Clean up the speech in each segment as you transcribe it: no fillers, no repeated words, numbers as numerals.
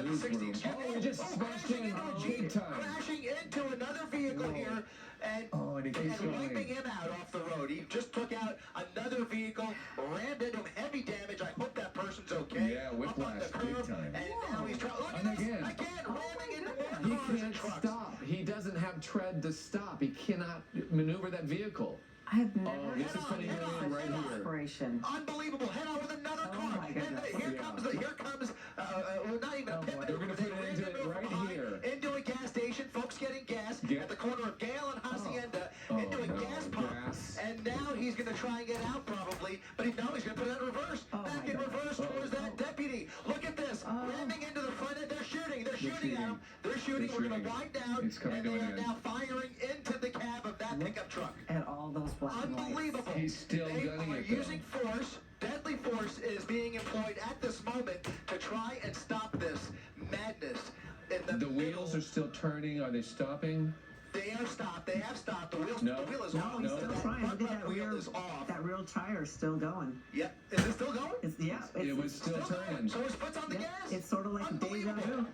newsroom. Oh, he just smashed in big time. Crashing into another vehicle here and he keeps going. wiping him out off the road. He just took out another vehicle, rammed into him, heavy damage. I hope that person's okay. Yeah, whiplash, big time. And now he's trying. Look at this again, ramming into more cars and trucks. Stop. He doesn't have tread to stop. He cannot maneuver that vehicle. I have never this is putting him in right here. Inspiration. Unbelievable. Head on with another car. My goodness. Here comes, not even a pit. They're going to put it into it right here. Into a gas station. Folks getting gas at the corner of Gale and Hacienda. Into a gas pump. And now he's going to try and get out probably. But he's going to put it in reverse. Back in reverse towards that deputy. Look at this. Ramming into the front end. They're shooting. They're shooting at him. They're shooting. We're going to wind down. And they are now firing into the cab of that pickup truck. And all those Unbelievable. He's still gunning it, using force. Deadly force is being employed at this moment to try and stop this madness. In the wheels are still turning. Are they stopping? They are stopped. They have stopped. The wheel is off. He's still trying. Look at that wheel is off. That real tire is still going. Yep. Is it still going? It was still turning. So his foot's on the gas. It's sort of like deja vu.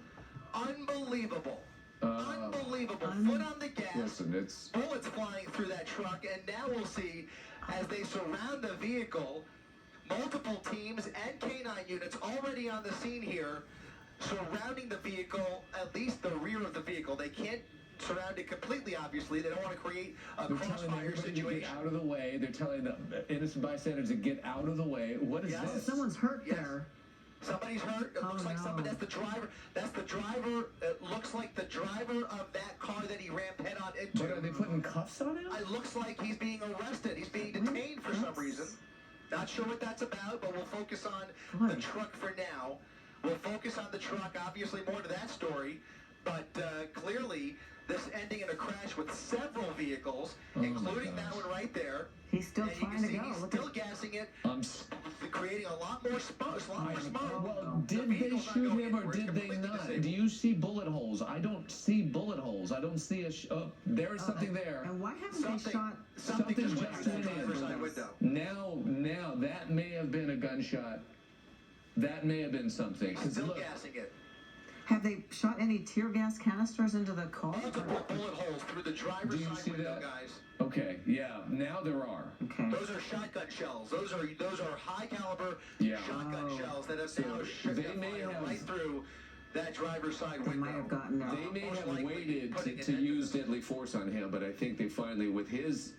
Unbelievable. Unbelievable. Foot on the gas. Listen, it's bullets flying through that truck, and now we'll see as they surround the vehicle, multiple teams and canine units already on the scene here, surrounding the vehicle, at least the rear of the vehicle. They can't surround it completely, obviously. They don't want to create a crossfire situation. To get out of the way. They're telling the innocent bystanders to get out of the way. What is this? Someone's hurt there. Somebody's hurt. It looks like somebody. That's the driver. That's the driver. It looks like the driver of that car that he rammed head on into. But are they putting cuffs on him? It looks like he's being arrested. He's being detained for some reason. Not sure what that's about, but we'll focus on the truck for now. We'll focus on the truck. Obviously, more to that story. But clearly, this ending in a crash with several vehicles, including that one right there. He's still trying to go. He's still gassing it, creating a lot more smoke. Well, did they shoot him or did they not? Do you see bullet holes? I don't see bullet holes. I don't see a. There is something there. And why haven't they shot? Something just went through the driver's side window. Now that may have been a gunshot. That may have been something. Still gassing it. Have they shot any tear gas canisters into the car? Multiple bullet holes through the driver's side window, guys. Okay, yeah, now there are. Okay. Those are shotgun shells. Those are high caliber shotgun shells that have now fired right through that driver's side window. They might have gotten out. They may have waited to use deadly force on him, but I think they finally, with his,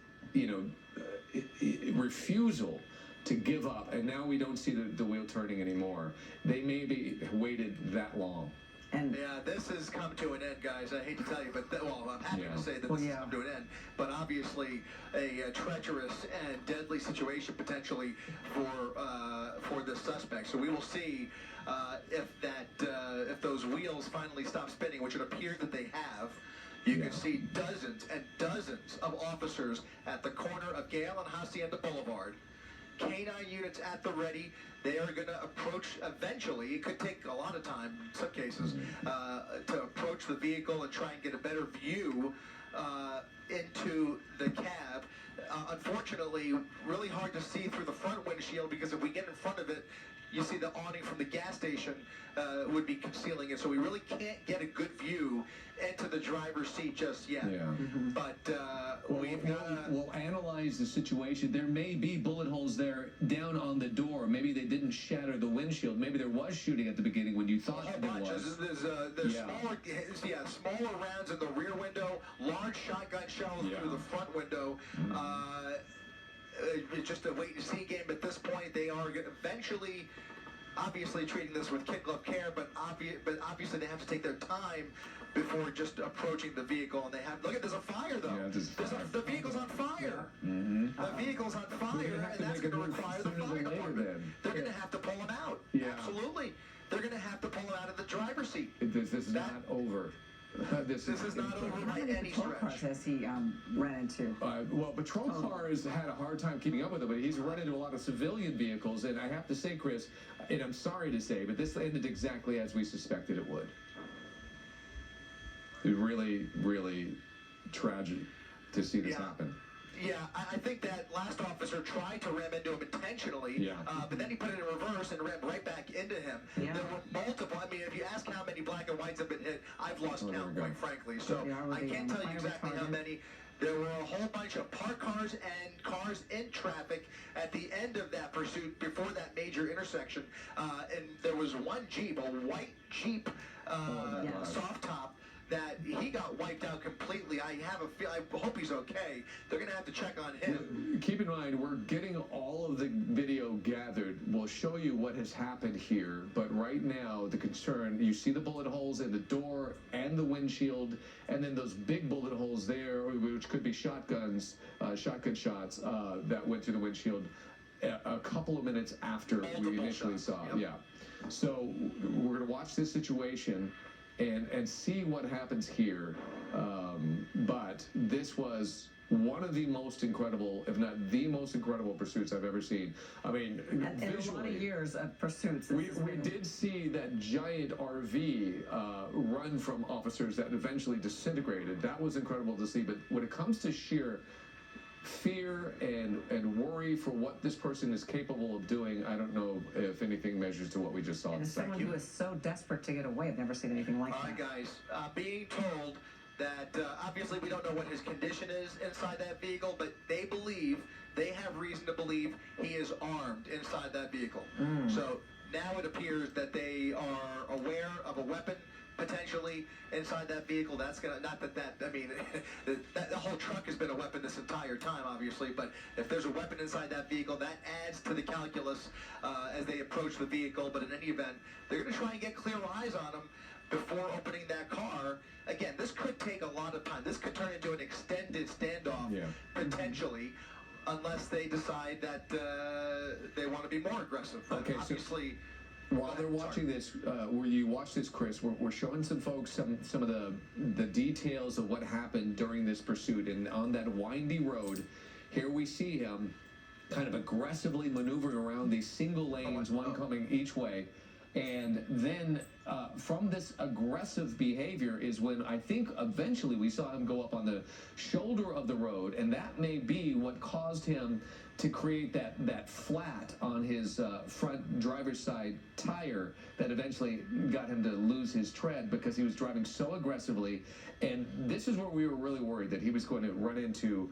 refusal to give up, and now we don't see the wheel turning anymore. They maybe waited that long. Yeah, this has come to an end, guys. I hate to tell you, but I'm happy to say that this has come to an end. But obviously, a treacherous and deadly situation potentially for the suspect. So we will see if those wheels finally stop spinning, which it appears that they have. You can see dozens and dozens of officers at the corner of Gale and Hacienda Boulevard. Canine units at the ready. They are going to approach eventually. It could take a lot of time in some cases to approach the vehicle and try and get a better view into the cab. Unfortunately, really hard to see through the front windshield because if we get in front of it, you see the awning from the gas station would be concealing it. So we really can't get a good view into the driver's seat just yet. Yeah. But we'll analyze the situation. There may be bullet holes there down on the door. Maybe they didn't shatter the windshield. Maybe there was shooting at the beginning when you thought there was. There's smaller rounds in the rear window, large shotgun shells through the front window. It's just a wait-and-see game at this point. They are eventually, obviously, treating this with kid glove care, but obviously they have to take their time before just approaching the vehicle. And they have, look at, there's a fire though. Yeah, the vehicle's on fire. The vehicle's on fire, and that's going to require the fire department. They're going to have to pull him out. Yeah. Absolutely. They're going to have to pull him out of the driver's seat. This is not over. This is not over by any stretch. Has he ran into? Well, patrol cars had a hard time keeping up with it, but he's run into a lot of civilian vehicles, and I have to say, Chris, and I'm sorry to say, but this ended exactly as we suspected it would. It was really, really tragic to see this happen. Yeah, I think that last officer tried to ram into him intentionally, Yeah. But then he put it in reverse and rammed right back into him. Yeah. There were multiple. I mean, if you ask how many black and whites have been hit, I've lost Oh, there count, we go. quite frankly. So Yeah, I with the, can't tell you fire exactly how retardant. many. There were a whole bunch of parked cars and cars in traffic at the end of that pursuit before that major intersection. And there was one Jeep, a white Jeep, my God. soft top, that he got wiped out completely. I have a feel. I hope he's okay. They're gonna have to check on him. Keep in mind, we're getting all of the video gathered. We'll show you what has happened here, but right now, the concern, you see the bullet holes in the door and the windshield, and then those big bullet holes there, which could be shotgun shots that went through the windshield a couple of minutes after we Multiple initially shots, saw. yep. Yeah. So we're going to watch this situation and see what happens here. But this was one of the most incredible, if not the most incredible pursuits I've ever seen. I mean, And in a lot visually, of years of pursuits. we did see that giant RV run from officers that eventually disintegrated. That was incredible to see. But when it comes to sheer fear and worry for what this person is capable of doing, I don't know if anything measures to what we just saw. And as someone who is so desperate to get away, I've never seen anything like All right, that. guys. Being told that obviously we don't know what his condition is inside that vehicle, but they have reason to believe he is armed inside that vehicle. So now it appears that they are aware of a weapon potentially inside that vehicle. That's gonna, not that I mean, the whole truck has been a weapon this entire time, obviously, but if there's a weapon inside that vehicle, that adds to the calculus as they approach the vehicle. But in any event, they're gonna try and get clear eyes on him before opening that car. Again, this could take a lot of time. This could turn into an extended standoff, Yeah. potentially, unless they decide that they want to be more aggressive. But Okay, so- obviously, While they're watching this, where you watch this, Chris, we're showing some folks some of the details of what happened during this pursuit. And on that windy road, here we see him kind of aggressively maneuvering around these single lanes, one coming each way. And then from this aggressive behavior is when I think eventually we saw him go up on the shoulder of the road, and that may be what caused him to create that flat on his front driver's side tire that eventually got him to lose his tread because he was driving so aggressively. And this is where we were really worried that he was going to run into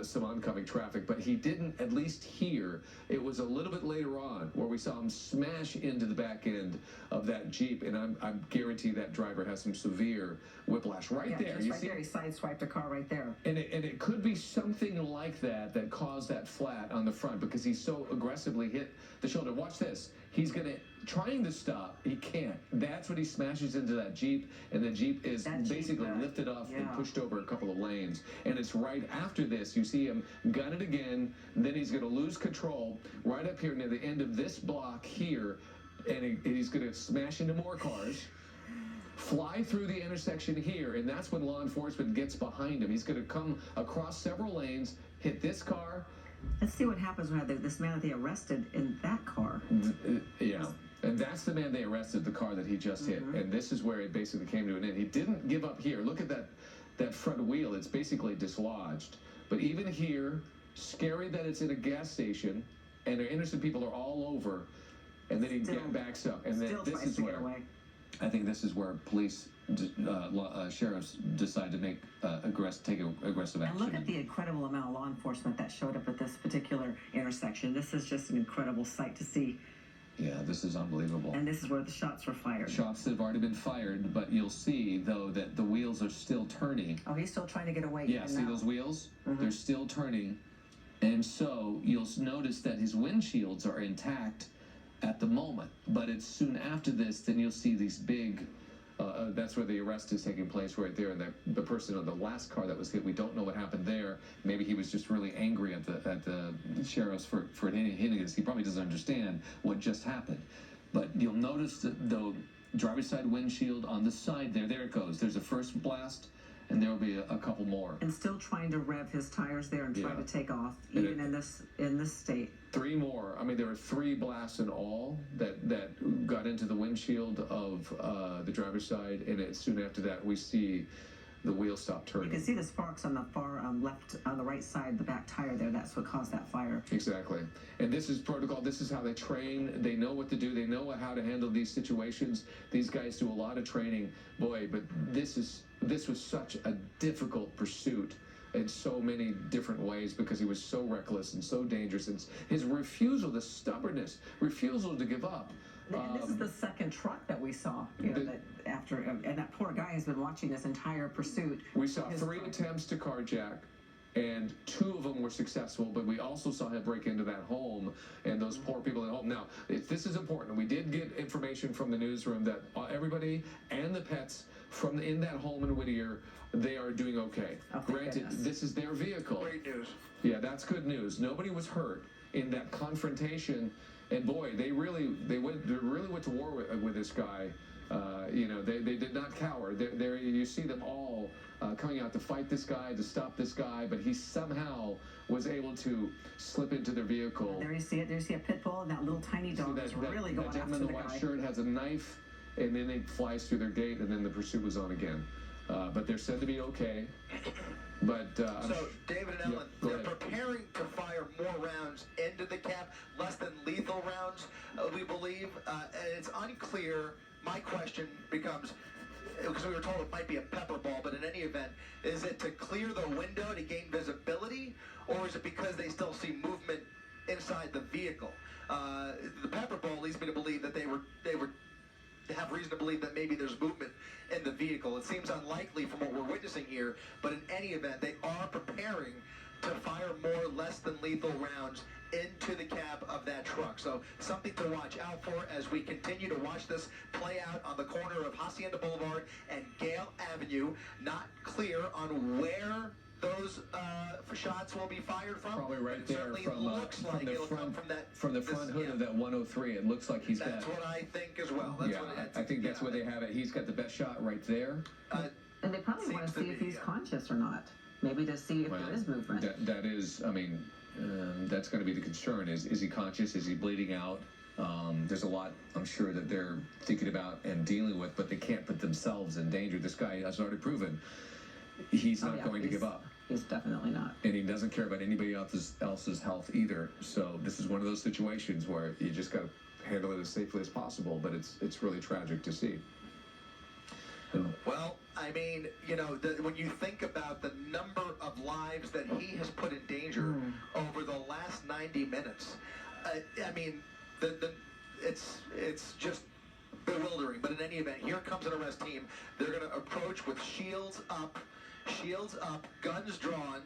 some oncoming traffic, but he didn't, at least here. It was a little bit later on where we saw him smash into the back end of that Jeep, and I'm guarantee that driver has some severe whiplash right Yeah, there. just You right see? there. He sideswiped a car right there. And it could be something like that caused that flat on the front because he so aggressively hit the shoulder. Watch this. He's trying to stop. He can't. That's when he smashes into that Jeep, and the Jeep is That Jeep, basically lifted off and yeah. pushed over a couple of lanes. And it's right after this, you see him gun it again, then he's going to lose control right up here near the end of this block here, and he's going to smash into more cars. Fly through the intersection here, and that's when law enforcement gets behind him. He's going to come across several lanes, hit this car. Let's see what happens when this man that they arrested in that car. Yeah, and that's the man they arrested, the car that he just hit. And this is where it basically came to an end. He didn't give up here. Look at that front wheel. It's basically dislodged. But even here, scary that it's in a gas station, and the innocent people are all over, and then he backs up. And then Still this tries is to get where away. I think this is where police, sheriffs decide to take aggressive action. And look at the incredible amount of law enforcement that showed up at this particular intersection. This is just an incredible sight to see. Yeah, this is unbelievable. And this is where the shots were fired. Shots that have already been fired, but you'll see, though, that the wheels are still turning. Oh, he's still trying to get away. Yeah, even see now. those wheels? They're still turning. And so you'll notice that his windshields are intact at the moment. But it's soon after this, then you'll see these big... that's where the arrest is taking place right there. And the person on the last car that was hit, we don't know what happened there. Maybe he was just really angry at the sheriffs for hitting us. He probably doesn't understand what just happened. But you'll notice that the driver's side windshield on the side there it goes. There's a first blast, and there will be a couple more. And still trying to rev his tires there and try Yeah. to take off, And even in this state. 3 more. I mean, there were 3 blasts in all that got into the windshield of the driver's side, and soon after that, we see the wheel stopped You can turning. see the sparks on the far left, on the right side, the back tire there. That's what caused that fire. Exactly. And this is protocol. This is how they train. They know what to do. They know how to handle these situations. These guys do a lot of training. Boy, but this was such a difficult pursuit in so many different ways because he was so reckless and so dangerous. And his refusal, the stubbornness, refusal to give up. And this is the second truck that we saw, that after, and that poor guy has been watching this entire pursuit. We saw His 3 truck. attempts to carjack, and 2 of them were successful, but we also saw him break into that home and those poor people at home. Now, this is important. We did get information from the newsroom that everybody and the pets in that home in Whittier, they are doing okay. Oh, thank Granted, goodness. this is their vehicle. Great news. Yeah, that's good news. Nobody was hurt in that confrontation, and boy, they really went to war with this guy. They did not cower. You see them all coming out to fight this guy, to stop this guy, but he somehow was able to slip into their vehicle. There you see it. There you see a pit bull, and that little tiny dog is really going that after gentleman in the the white guy. shirt has a knife, and then it flies through their gate, and then the pursuit was on again. But they're said to be okay. But So, David and Ellen, go they're ahead. preparing to fire more rounds into the cap, less than lethal rounds, we believe. And it's unclear. My question becomes, because we were told it might be a pepper ball, but in any event, is it to clear the window to gain visibility, or is it because they still see movement inside the vehicle? The pepper ball leads me to believe that they have reason to believe that maybe there's movement in the vehicle. It seems unlikely from what we're witnessing here, but in any event, they are preparing to fire more less than lethal rounds into the cab of that truck. So something to watch out for as we continue to watch this play out on the corner of Hacienda Boulevard and Gale Avenue. Not clear on where those shots will be fired from. Probably right It there certainly from looks like the it'll come front from the front hood of that 103. It looks like he's got. That's what I think as well. That's Yeah, what I think that's where they have it. He's got the best shot right there. And they probably want to Seems to see if be, he's yeah. conscious or not. Maybe to see if Well, there is movement. That is, I mean, that's going to be the concern. Is he conscious? Is he bleeding out? There's a lot, I'm sure, that they're thinking about and dealing with, but they can't put themselves in danger. This guy has already proven he's Oh, not yeah, going to he's- give up. He's definitely not. And he doesn't care about anybody else's health either. So this is one of those situations where you just got to handle it as safely as possible. But it's really tragic to see. And Well, I mean, when you think about the number of lives that he has put in danger over the last 90 minutes, I mean, it's just bewildering. But in any event, here comes an arrest team. They're going to approach with shields up, guns drawn,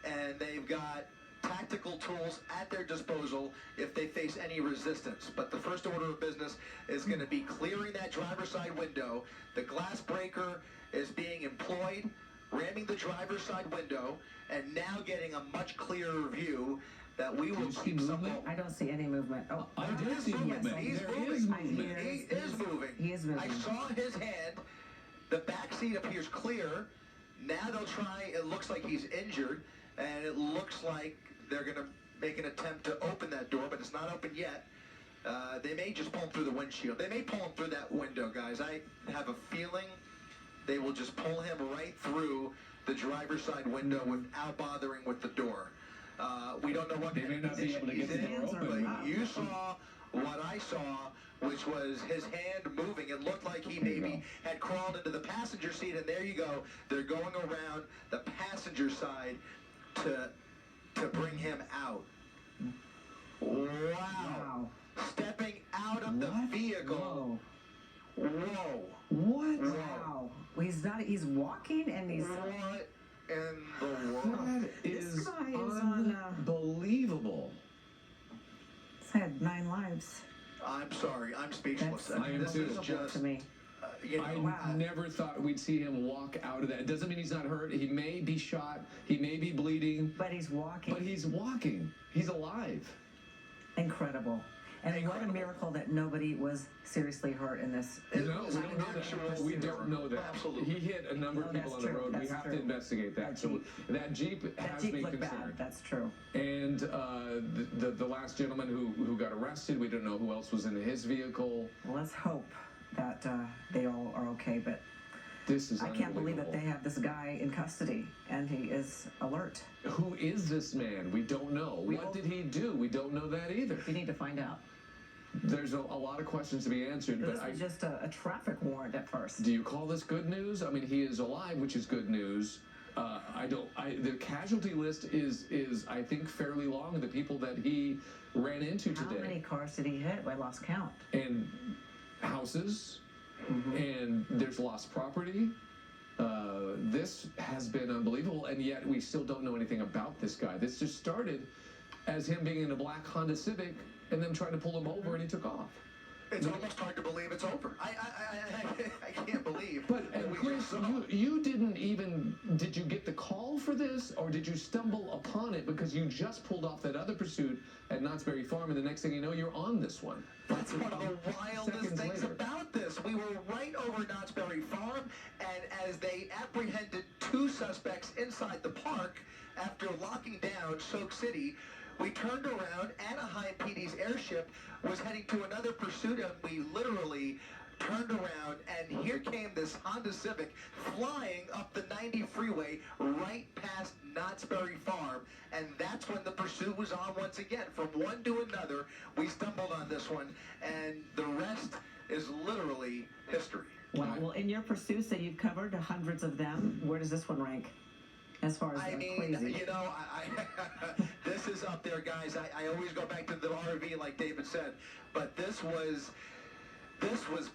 and they've got tactical tools at their disposal if they face any resistance. But the first order of business is going to be clearing that driver's side window. The glass breaker is being employed, ramming the driver's side window, and now getting a much clearer view that we will you see keep movement? somewhat. I don't see any movement. Oh, I There did is see movement. movement. He's There moving. is movement. He is moving. He is moving. I saw his hand. The back seat appears clear. Now they'll try. It looks like he's injured, and it looks like they're going to make an attempt to open that door, but it's not open yet. They may just pull him through the windshield. They may pull him through that window, guys. I have a feeling they will just pull him right through the driver's side window without bothering with the door. We don't know what They kind may of not be able to condition get the he's door in, open. but you saw what I saw, which was his hand moving. It looked like he There you maybe had crawled into the passenger seat, and there you go. They're going around the passenger side to bring him out. Wow. wow. Stepping out of the What? vehicle. Whoa. Whoa. What? Wow. Well, he's walking and he's. What in the world? That is This guy is on, unbelievable. He's had 9 lives. I'm sorry. I'm speechless. That's I am This too. is unbelievable just, to me. I Wow. never thought we'd see him walk out of that. It doesn't mean he's not hurt. He may be shot. He may be bleeding. But he's walking. But he's walking. He's alive. Incredible. And what a Incredible. miracle that nobody was seriously hurt in this. It No, was we don't know actual- that. We don't know that. Absolutely. He hit a number of No, people on that's the true. road. We That's have true. to investigate that. That So Jeep. that Jeep That has Jeep me looked concerned. bad. That's true. And the last gentleman who got arrested, we don't know who else was in his vehicle. Well, let's hope that they all are okay. But This is I can't believe that unbelievable. they have this guy in custody and he is alert. Who is this man? We don't know. We What don't- did he do? We don't know that either. We need to find out. There's a lot of questions to be answered, This but was just a traffic warrant at first. do you call this good news? I mean, he is alive, which is good news. The casualty list is I think fairly long. The people that he ran into How today, many cars did he hit? I lost count. and houses, and there's lost property. This has been unbelievable, and yet we still don't know anything about this guy. This just started as him being in a black Honda Civic, and them trying to pull him over, and he took off. It's almost hard to believe it's over. I can't believe. But that we Chris, just saw. you didn't even, did you get the call for this, or did you stumble upon it because you just pulled off that other pursuit at Knott's Berry Farm, and the next thing you know, you're on this one? That's one of the wildest Seconds things later. about this. We were right over Knott's Berry Farm, and as they apprehended 2 suspects inside the park after locking down Soak City, we turned around. Anaheim PD's airship was heading to another pursuit, and we literally turned around, and here came this Honda Civic flying up the 90 freeway right past Knott's Berry Farm, and that's when the pursuit was on once again. From one to another, we stumbled on this one, and the rest is literally history. Wow. Well, in your pursuits that you've covered, hundreds of them, where does this one rank? As far as I mean, crazy. you know, this is up there, guys. I always go back to the RV, like David said, but this was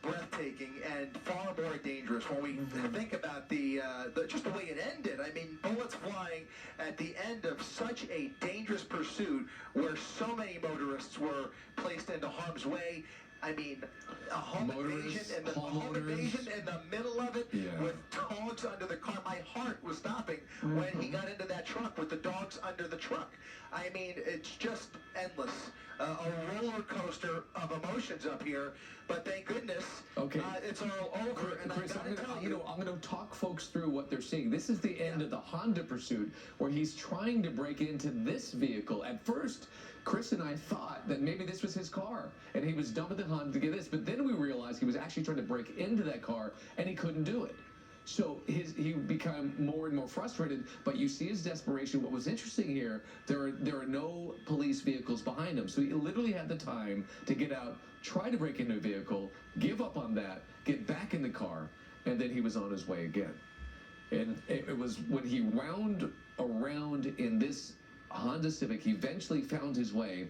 breathtaking and far more dangerous when we think about the just the way it ended. I mean, bullets flying at the end of such a dangerous pursuit where so many motorists were placed into harm's way. I mean, a home invasion and the home invasion in the middle of it with dogs under the car. My heart was stopping when he got into that truck with the dogs under the truck. I mean, it's just endless. A roller coaster of emotions up here, but thank goodness it's all over. And Chris, I gotta tell you, I'm going to talk folks through what they're seeing. This is the end of the Honda pursuit, where he's trying to break into this vehicle. At first, Chris and I thought that maybe this was his car, and he was dumping the Honda to get this, but then we realized he was actually trying to break into that car, and he couldn't do it. So he became more and more frustrated, but you see his desperation. What was interesting here, there are no police vehicles behind him, so he literally had the time to get out, try to break into a vehicle, give up on that, get back in the car, and then he was on his way again. And it was when he wound around in this Honda Civic, he eventually found his way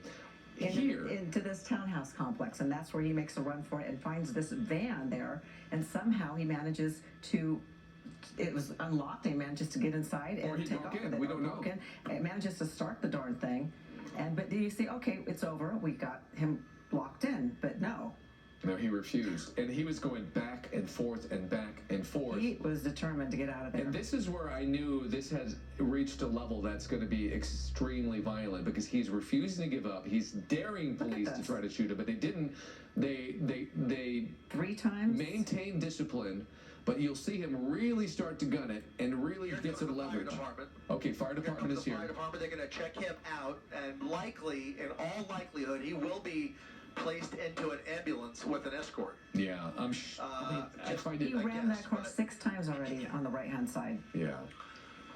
here. Into this townhouse complex, and that's where he makes a run for it and finds this van there, and somehow he manages to, it was unlocked, and he manages to get inside Or and he take broke off in, with it. we don't know. Broke in, and manages to start the darn thing, but do you see, okay, it's over, we got him locked in, but no. No, he refused, and he was going back and forth and back and forth. He was determined to get out of there. And this is where I knew this has reached a level that's going to be extremely violent, because he's refusing to give up. He's daring police to try to shoot him, but they didn't. They 3 times maintain discipline, but you'll see him really start to gun it and really Here get comes some the fire leverage. department. Okay, fire department is the here. fire department. They're going to check him out, and likely, in all likelihood, he will be placed into an ambulance with an escort. Yeah, I find it. he ran guess, that car but- 6 times already on the right-hand side. Yeah.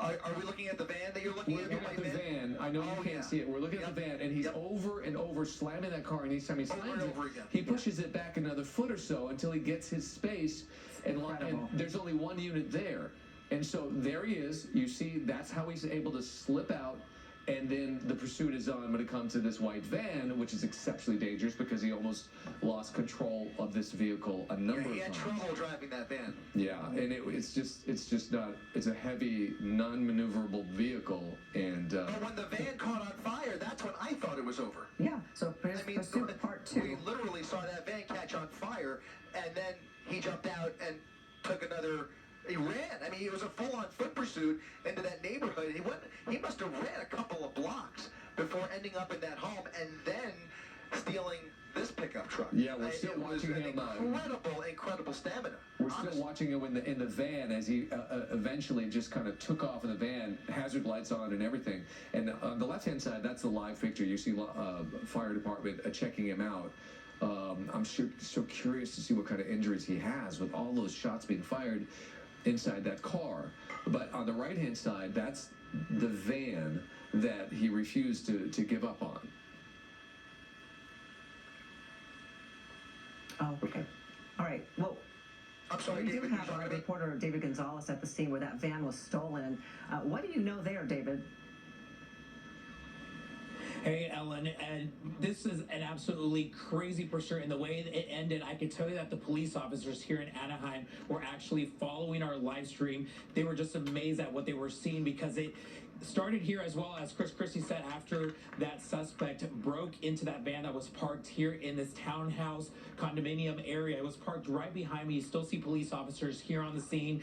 Are we looking at the van that you're looking We're at? looking at the van. I know you can't see it. We're looking at the van, and he's over and over slamming that car, and each time he slams and it, over again. he pushes it back another foot or so until he gets his space, and Incredible. there's only one unit there. And so there he is. You see, that's how he's able to slip out. And then the pursuit is on when it comes to this white van, which is exceptionally dangerous because he almost lost control of this vehicle a number He of had times. trouble driving that van. Yeah, and it's just not. It's a heavy, non-maneuverable vehicle, and But when the van caught on fire, that's when I thought it was over. Yeah, so pursuit part 2. We literally saw that van catch on fire, and then he jumped out and took another. He ran. I mean, it was a full-on foot pursuit into that neighborhood. He must have ran a couple of blocks before ending up in that home, and then stealing this pickup truck. Yeah, we're still watching him. Incredible stamina. we're honestly. still watching him in the van as he eventually just kind of took off in the van, hazard lights on and everything. And on the left-hand side, that's the live picture. You see fire department checking him out. I'm so curious to see what kind of injuries he has with all those shots being fired. inside that car. But on the right-hand side, that's the van that he refused to give up on. Oh, okay. All right. Well, I'm sorry, we do David, you have talking our to me? reporter David Gonzalez at the scene where that van was stolen. What do you know there, David? Hey, Ellen, and this is an absolutely crazy pursuit. And the way it ended, I can tell you that the police officers here in Anaheim were actually following our live stream. They were just amazed at what they were seeing because it started here, as well as Chris Christie said, after that suspect broke into that van that was parked here in this townhouse condominium area. It was parked right behind me. You still see police officers here on the scene.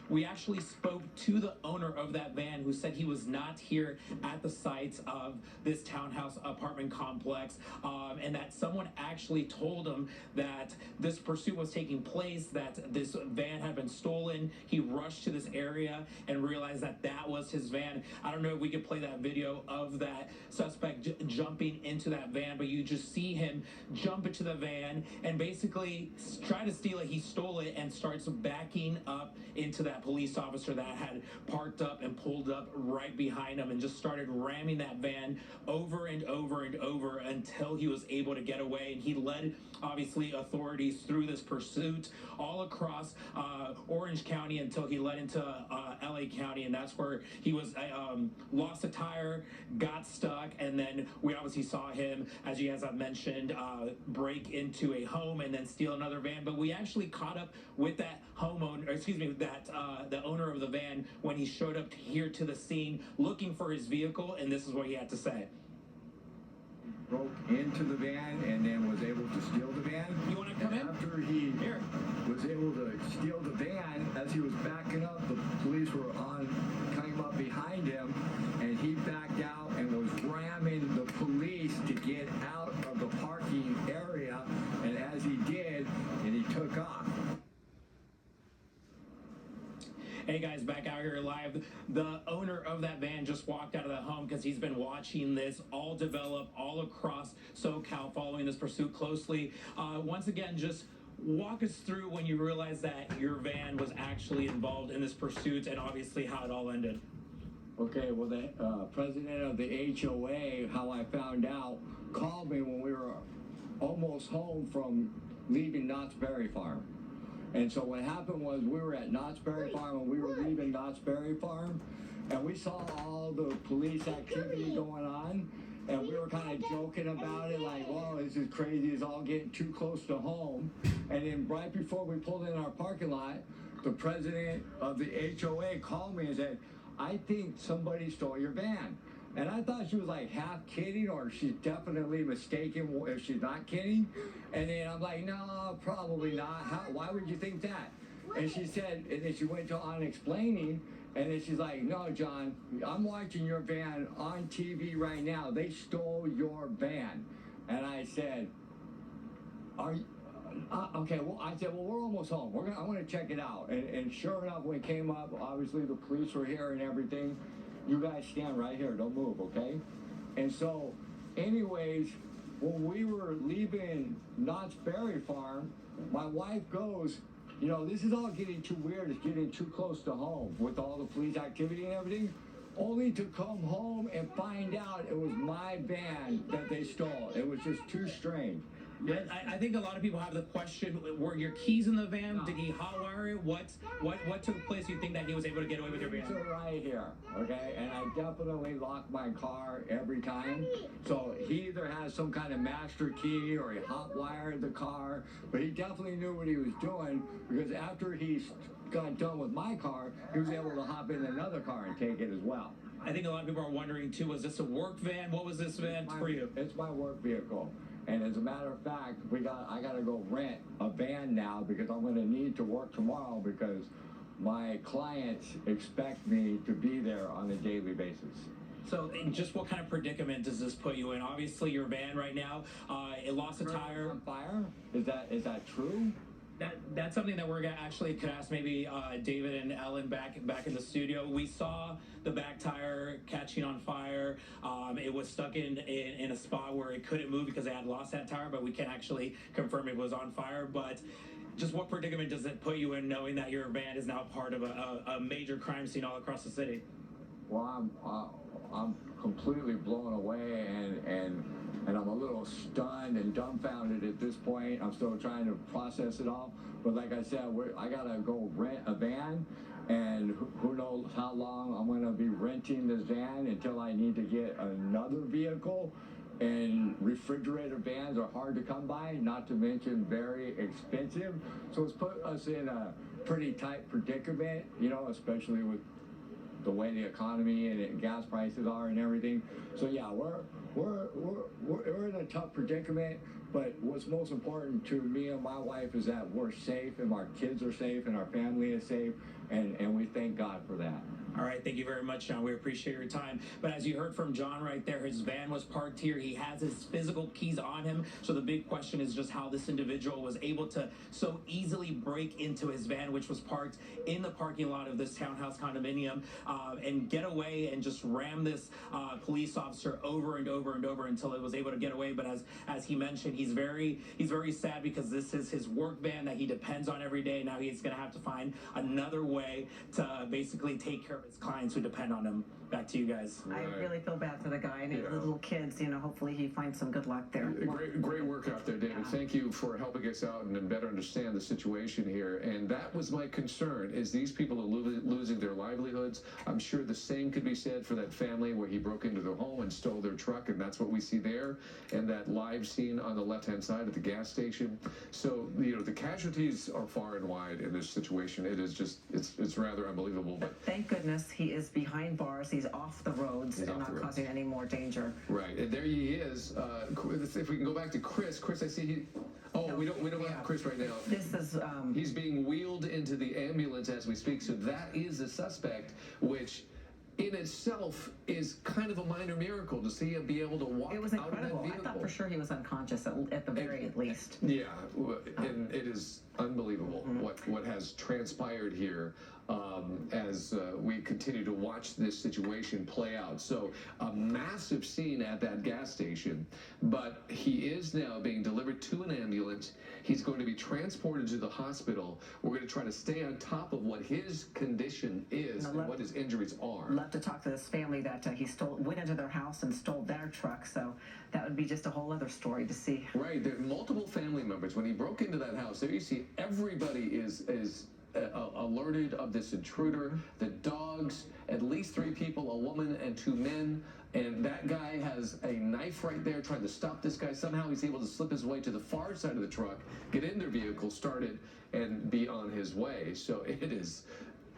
We actually spoke to the owner of that van, who said he was not here at the site of this townhouse apartment complex, and that someone actually told him that this pursuit was taking place, that this van had been stolen. He rushed to this area and realized that that was his van. I don't know if we could play that video of that suspect jumping into that van, but you just see him jump into the van and basically try to steal it. He stole it and starts backing up into that police officer that had parked up and pulled up right behind him, and just started ramming that van over and over and over until he was able to get away. And he led, obviously, authorities through this pursuit all across Orange County until he led into LA County, and that's where he was lost a tire, got stuck, and then we obviously saw him, as you guys have mentioned, break into a home and then steal another van. But we actually caught up with that homeowner, or excuse me, that the owner of the van, when he showed up here to the scene looking for his vehicle, and this is what he had to say. Broke into the van and then was able to steal the van. You want to come in? After he Here. was able to steal the van, as he was backing up, the police were coming up behind him, and he backed out and was ramming the police to get out of the parking area. And as he did, and he took off. Hey guys, back out here live. The owner of that van just walked out of the home because he's been watching this all develop all across SoCal, following this pursuit closely. Once again, just walk us through when you realized that your van was actually involved in this pursuit, and obviously how it all ended. Okay, well, the president of the HOA, how I found out, called me when we were almost home from leaving Knott's Berry Farm. And so what happened was, we were at Knott's Berry Farm and we were leaving Knott's Berry Farm, and we saw all the police activity going on, and we were kind of joking about it, like, whoa, this is crazy, it's all getting too close to home. And then right before we pulled in our parking lot, the president of the HOA called me and said, I think somebody stole your van. And I thought she was like half kidding, or she's definitely mistaken if she's not kidding. And then I'm like, no, probably not. Why would you think that? And she said, and then she went on explaining, and then she's like, no, John, I'm watching your van on TV right now. They stole your van. And I said, are you? Okay, well, I said, well, we're almost home. I want to check it out. And sure enough, when it came up, obviously the police were here and everything. You guys stand right here, don't move, okay? And so, anyways, when we were leaving Knott's Berry Farm, my wife goes, you know, this is all getting too weird. It's getting too close to home with all the police activity and everything. Only to come home and find out it was my van that they stole. It was just too strange. Yeah, I think a lot of people have the question: were your keys in the van? Did he hotwire it? What took place? You think that he was able to get away with your van? Keys are right here, okay? And I definitely lock my car every time. So he either has some kind of master key or he hotwired the car, but he definitely knew what he was doing, because after he got done with my car, he was able to hop in another car and take it as well. I think a lot of people are wondering too: was this a work van? What was this van for you? It's my work vehicle. And as a matter of fact, I gotta go rent a van now, because I'm gonna need to work tomorrow, because my clients expect me to be there on a daily basis. So, just what kind of predicament does this put you in? Obviously, your van right now, it lost a tire. On fire? Is that true? That's something that we're gonna actually could ask maybe David and Ellen back in the studio. We saw the back tire catching on fire. It was stuck in a spot where it couldn't move because they had lost that tire, but we can't actually confirm it was on fire. But just what predicament does it put you in knowing that your van is now part of a major crime scene all across the city? Well, I'm completely blown away, and I'm a little stunned and dumbfounded at this point. I'm still trying to process it all. But like I said, I gotta go rent a van, and who knows how long I'm gonna be renting this van until I need to get another vehicle. And refrigerator vans are hard to come by, not to mention very expensive. So it's put us in a pretty tight predicament, you know, especially with the way the economy and gas prices are and everything. So yeah, we're in a tough predicament, but what's most important to me and my wife is that we're safe and our kids are safe and our family is safe, and we thank God for that. All right, thank you very much, John. We appreciate your time. But as you heard from John right there, his van was parked here. He has his physical keys on him. So the big question is just how this individual was able to so easily break into his van, which was parked in the parking lot of this townhouse condominium, and get away and just ram this police officer over and over and over until it was able to get away. But as he mentioned, he's very sad because this is his work van that he depends on every day. Now he's going to have to find another way to basically take care of his clients who depend on him. Back to you guys. I really feel bad for the guy and his little kids. You know, hopefully he finds some good luck there. Great work out there, David. Thank you for helping us out and better understand the situation here. And that was my concern, is these people are losing their livelihoods. I'm sure the same could be said for that family where he broke into their home and stole their truck, and that's what we see there. And that live scene on the left-hand side at the gas station. So, you know, the casualties are far and wide in this situation. It is just, it's rather unbelievable. But thank goodness he is behind bars. He's off the roads and not causing any more danger. Right, and there he is. If we can go back to Chris. Chris, I see he. Oh, no, we don't have Chris right now. This is. He's being wheeled into the ambulance as we speak. So that is a suspect, which in itself is kind of a minor miracle to see him be able to walk. It was out of that incredible. vehicle. I thought for sure he was unconscious at the very least. Yeah, and it is unbelievable what has transpired here as we continue to watch this situation play out. So a massive scene at that gas station, but he is now being delivered to an ambulance. He's going to be transported to the hospital. We're going to try to stay on top of what his condition is and what his injuries are. Love to talk to this family that he went into their house and stole their truck. So that would be just a whole other story to see. Right, there are multiple family members. When he broke into that house, there you see everybody is alerted of this intruder. The dogs, at least 3 people, a woman and 2 men. And that guy has a knife right there trying to stop this guy. Somehow he's able to slip his way to the far side of the truck, get in their vehicle, start it, and be on his way. So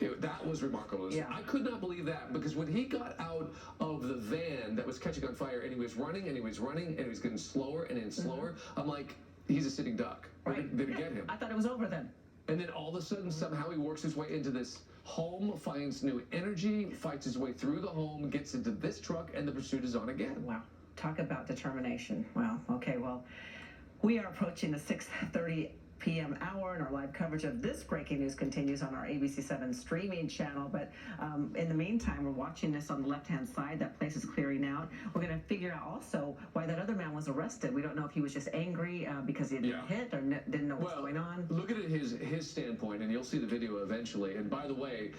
that was remarkable. Yeah. I could not believe that, because when he got out of the van that was catching on fire and he was running and he was running and he was getting slower and slower, I'm like, he's a sitting duck. Right. Did it get him? I thought it was over then. And then all of a sudden, somehow he works his way into this home, finds new energy, fights his way through the home, gets into this truck, and the pursuit is on again. Wow. Talk about determination. Wow. Okay, well, we are approaching the 6:30 p.m. hour, and our live coverage of this breaking news continues on our ABC7 streaming channel. But in the meantime, we're watching this on the left-hand side. That place is clearing out. We're going to figure out also why that other man was arrested. We don't know if he was just angry because he had been hit or didn't know what's going on. Look at it his standpoint, and you'll see the video eventually. And by the way,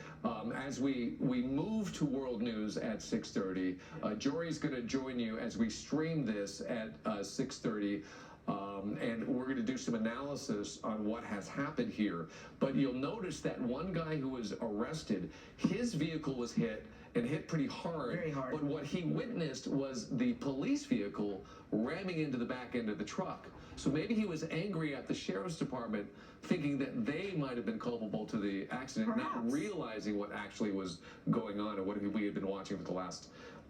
as we move to World News at 6:30, Jory's going to join you as we stream this at 6:30. And we're going to do some analysis on what has happened here. But you'll notice that one guy who was arrested, his vehicle was hit, and hit pretty hard. Very hard. But what he witnessed was the police vehicle ramming into the back end of the truck. So maybe he was angry at the sheriff's department, thinking that they might have been culpable to the accident, Perhaps. not realizing what actually was going on and what we had been watching for the last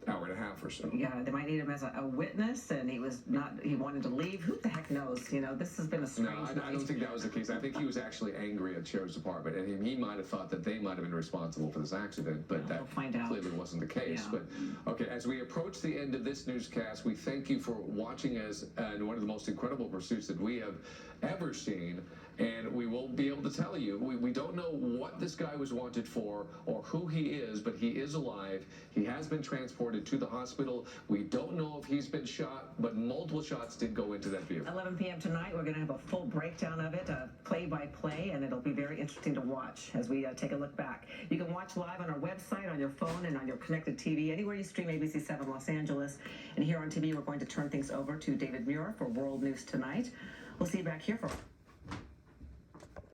hour and a half or so. Yeah, they might need him as a witness, and he wanted to leave. Who the heck knows? You know, this has been a No, strange I don't think that was the case. I think he was actually angry at the Sheriff's Department, and he might have thought that they might have been responsible for this accident, but Well, that we'll find out. clearly wasn't the case. Yeah. But okay, as we approach the end of this newscast, we thank you for watching us in one of the most incredible pursuits that we have ever seen. And we will be able to tell you, we don't know what this guy was wanted for or who he is, but he is alive. He has been transported to the hospital. We don't know if he's been shot, but multiple shots did go into that vehicle. 11 p.m. tonight, we're going to have a full breakdown of it, play-by-play, and it'll be very interesting to watch as we take a look back. You can watch live on our website, on your phone, and on your connected TV, anywhere you stream ABC7 Los Angeles. And here on TV, we're going to turn things over to David Muir for World News Tonight. We'll see you back here for